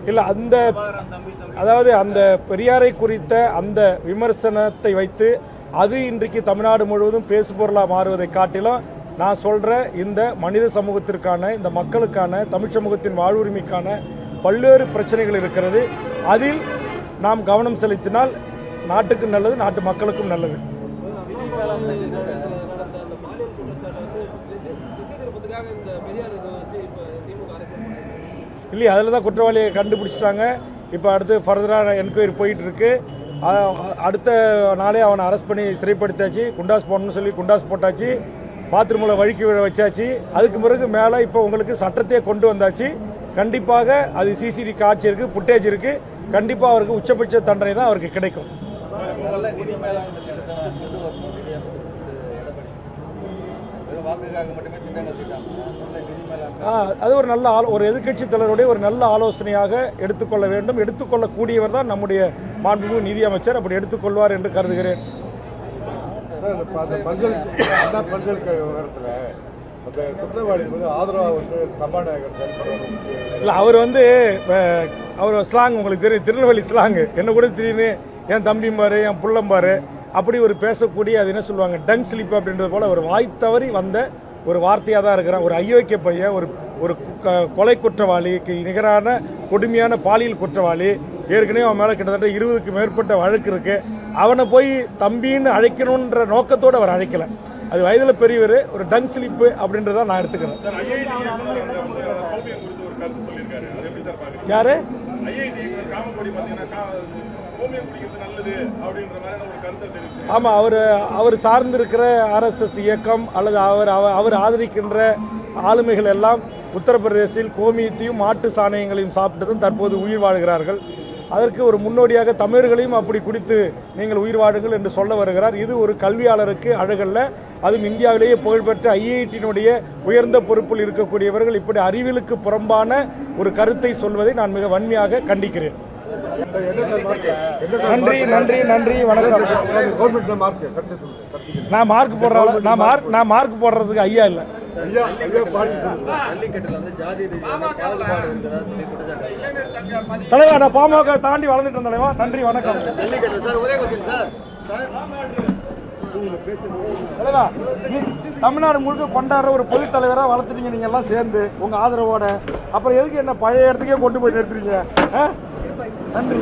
இல்ல அதாவது அந்த பெரியாரை குறித்த அந்த விமர்சனத்தை வைத்து அது இன்றைக்கு தமிழ்நாடு முழுவதும் பேசுபொருளாக மாறுவதை காட்டிலும் நான் சொல்ற இந்த மனித சமூகத்திற்கான இந்த மக்களுக்கான தமிழ் சமூகத்தின் வாழ்வுரிமைக்கான பல்வேறு பிரச்சனைகள் இருக்கிறது. அதில் நாம் கவனம் செலுத்தினால் நாட்டுக்கும் நல்லது, நாட்டு மக்களுக்கும் நல்லது. இல்லையா, அதில் தான் குற்றவாளியை கண்டுபிடிச்சிட்டாங்க. இப்போ அடுத்து ஃபர்தராக என்கொயரி போயிட்டு இருக்கு. அடுத்த நாளே அவனை அரெஸ்ட் பண்ணி சிறைப்படுத்தாச்சு. குண்டாஸ் போடணும்னு சொல்லி குண்டாஸ் போட்டாச்சு. பாத்ரூமில் வழுக்கி விழ வச்சாச்சு. அதுக்கு பிறகு மேலே இப்போ உங்களுக்கு சட்டத்தையே கொண்டு வந்தாச்சு. கண்டிப்பாக அது சிசிடிவி காட்சி இருக்கு, புட்டேஜ் இருக்கு. கண்டிப்பாக அவருக்கு உச்சபட்ச தண்டனை தான் அவருக்கு கிடைக்கும். அது ஒரு நல்ல ஒரு எதிர்கட்சி தலைவருடைய ஒரு நல்ல ஆலோசனையாக எடுத்துக்கொள்ள வேண்டும். எடுத்துக்கொள்ளக்கூடியவர் தான் நம்முடைய மாண்புமிகு நிதியமைச்சர். அப்படி எடுத்துக்கொள்வார் என்று கருதுகிறேன். அவர் ஸ்லாங் உங்களுக்கு தெரியும், திருநெல்வேலி ஸ்லாங் என்ன கூட தெரியுது. என் தம்பிம்பாரு, என் புள்ளம்பாரு, அப்படி ஒரு பேசக்கூடிய அது என்ன சொல்லுவாங்க டங் ஸ்லிப் அப்படின்றது போல ஒரு வாய் தவறி வந்த ஒரு வார்த்தையாக தான் இருக்கிறான். ஒரு ஐயோக்கிய பையன், ஒரு கொலை குற்றவாளிக்கு நிகரான கொடுமையான பாலியல் குற்றவாளி. ஏற்கனவே அவன் மேலே கிட்டத்தட்ட 20க்கு மேற்பட்ட வழக்கு இருக்கு. அவனை போய் தம்பின்னு அழைக்கணுன்ற நோக்கத்தோடு அவர் அழைக்கல. அது வயதில் பெரியவர், ஒரு டங் ஸ்லிப்பு அப்படின்றத நான் எடுத்துக்கிறேன். யாரு? ஆமா, அவர் சார்ந்திருக்கிற RSS இயக்கம் அல்லது அவர் ஆதரிக்கின்ற ஆளுமைகள் எல்லாம் உத்தரப்பிரதேசத்தில் கோமியத்தையும் மாட்டு சாணையங்களையும் சாப்பிட்டதும் தற்போது உயிர் வாழ்கிறார்கள். அதற்கு ஒரு முன்னோடியாக தமிழர்களையும் அப்படி குடித்து நீங்கள் உயிர் வாழுங்கள் என்று சொல்ல வருகிறார். இது ஒரு கல்வியாளருக்கு அழகல்ல. அதுவும் இந்தியாவிலேயே புகழ்பெற்ற IIT-னுடைய உயர்ந்த பொறுப்பில் இருக்கக்கூடியவர்கள் இப்படி அறிவியலுக்கு புறம்பான ஒரு கருத்தை சொல்வதை நான் மிக வன்மையாக கண்டிக்கிறேன். நன்றி நன்றி நன்றி, வணக்கம். நான் மார்க் போடுறதுக்கு ஐயா இல்ல. தலைவா, நான் பாமக தாண்டி வளர்ந்துட்டேன் தலைவா. நன்றி, வணக்கம். தலைவா, தமிழ்நாடு முழுக்க கொண்டாடுற ஒரு பொது தலைவரா வளர்த்துட்டீங்க நீங்க எல்லாம் சேர்ந்து உங்க ஆதரவோட. அப்புறம் எதுக்கு என்ன பழைய இடத்துக்கே கொண்டு போய் நிறுத்துறீங்க? நன்றி.